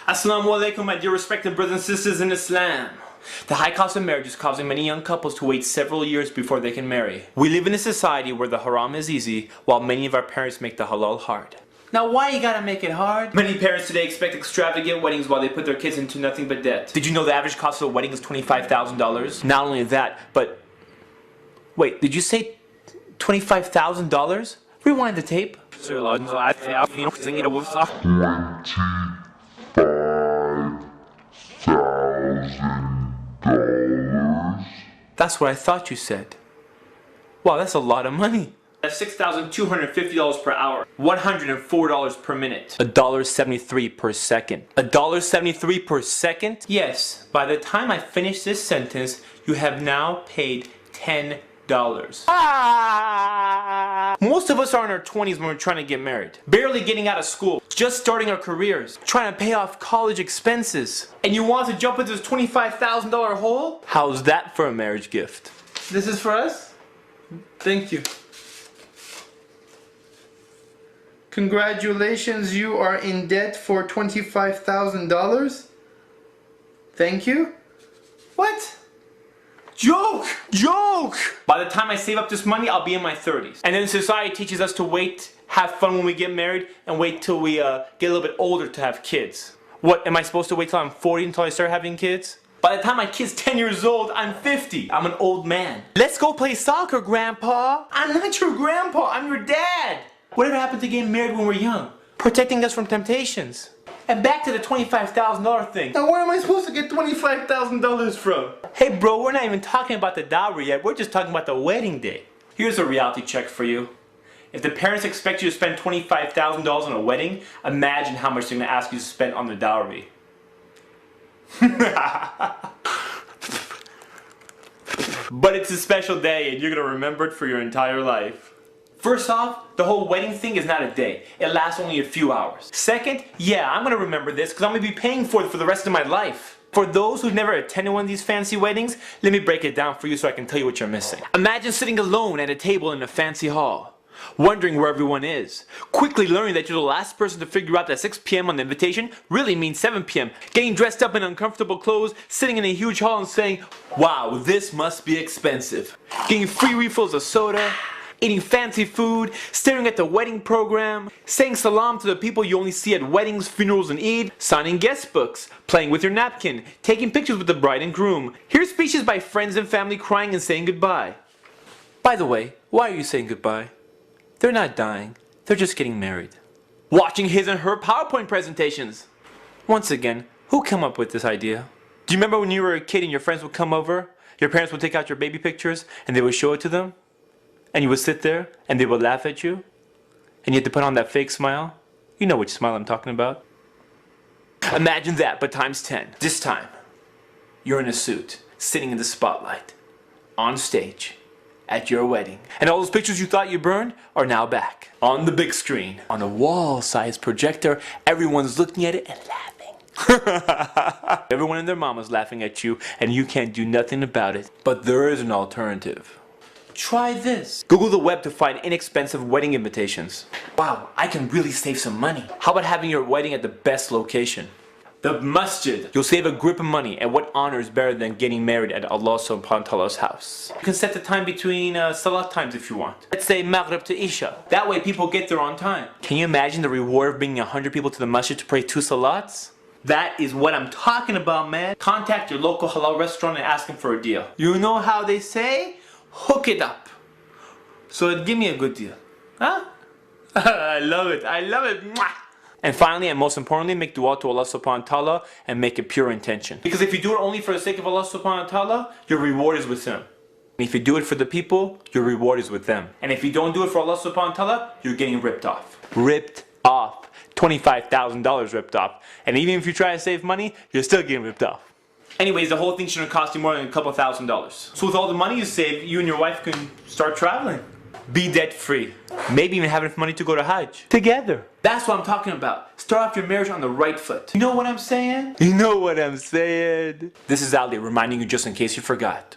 Assalamu alaikum, my dear respected brothers and sisters in Islam. The high cost of marriage is causing many young couples to wait several years before they can marry. We live in a society where the haram is easy, while many of our parents make the halal hard. Now why you gotta make it hard? Many parents today expect extravagant weddings while they put their kids into nothing but debt. Did you know the average cost of a wedding is $25,000? Not only that, but... Wait, did you say $25,000? Rewind the tape. That's what I thought you said. Wow, that's a lot of money. That's $6,250 per hour. $104 per minute. $1.73 per second. $1.73 per second? Yes, by the time I finish this sentence, you have now paid $10. Most of us are in our 20s when we're trying to get married. Barely getting out of school. Just starting our careers. Trying to pay off college expenses. And you want to jump into this $25,000 hole? How's that for a marriage gift? This is for us? Thank you. Congratulations, you are in debt for $25,000. Thank you. What? Joke! Joke! By the time I save up this money, I'll be in my 30s. And then society teaches us to wait, have fun when we get married, and wait till we get a little bit older to have kids. What, am I supposed to wait till I'm 40 until I start having kids? By the time my kid's 10 years old, I'm 50. I'm an old man. Let's go play soccer, Grandpa. I'm not your grandpa, I'm your dad. Whatever happened to getting married when we're young? Protecting us from temptations. And back to the $25,000 thing. Now where am I supposed to get $25,000 from? Hey bro, we're not even talking about the dowry yet. We're just talking about the wedding day. Here's a reality check for you. If the parents expect you to spend $25,000 on a wedding, imagine how much they're going to ask you to spend on the dowry. But it's a special day and you're going to remember it for your entire life. First off, the whole wedding thing is not a day. It lasts only a few hours. Second, yeah, I'm gonna remember this because I'm gonna be paying for it for the rest of my life. For those who've never attended one of these fancy weddings, let me break it down for you so I can tell you what you're missing. Imagine sitting alone at a table in a fancy hall, wondering where everyone is, quickly learning that you're the last person to figure out that 6 p.m. on the invitation really means 7 p.m., getting dressed up in uncomfortable clothes, sitting in a huge hall and saying, wow, this must be expensive. Getting free refills of soda, eating fancy food, staring at the wedding program, saying salam to the people you only see at weddings, funerals, and Eid, signing guest books, playing with your napkin, taking pictures with the bride and groom, hear speeches by friends and family crying and saying goodbye. By the way, why are you saying goodbye? They're not dying, they're just getting married. Watching his and her PowerPoint presentations. Once again, who came up with this idea? Do you remember when you were a kid and your friends would come over? Your parents would take out your baby pictures and they would show it to them? And you would sit there, and they would laugh at you, and you had to put on that fake smile. You know which smile I'm talking about. Imagine that, but times 10. This time, you're in a suit, sitting in the spotlight, on stage, at your wedding. And all those pictures you thought you burned are now back, on the big screen, on a wall-sized projector. Everyone's looking at it and laughing. Everyone and their mama's laughing at you, and you can't do nothing about it. But there is an alternative. Try this. Google the web to find inexpensive wedding invitations. Wow, I can really save some money. How about having your wedding at the best location? The masjid. You'll save a grip of money, and what honor is better than getting married at Allah subhanahu wa ta'ala's house? You can set the time between salat times if you want. Let's say Maghrib to Isha. That way people get there on time. Can you imagine the reward of bringing 100 people to the masjid to pray 2 salats? That is what I'm talking about, man. Contact your local halal restaurant and ask them for a deal. You know how they say? Hook it up. So give me a good deal. Huh? I love it. I love it. Mwah! And finally, and most importantly, make dua to Allah subhanahu wa ta'ala and make it pure intention. Because if you do it only for the sake of Allah subhanahu wa ta'ala, your reward is with Him. And if you do it for the people, your reward is with them. And if you don't do it for Allah subhanahu wa ta'ala, you're getting ripped off. Ripped off. $25,000 ripped off. And even if you try to save money, you're still getting ripped off. Anyways, the whole thing shouldn't cost you more than a couple $1,000s. So with all the money you save, you and your wife can start traveling. Be debt free. Maybe even have enough money to go to Hajj. Together. That's what I'm talking about. Start off your marriage on the right foot. You know what I'm saying? You know what I'm saying? This is Ali reminding you just in case you forgot.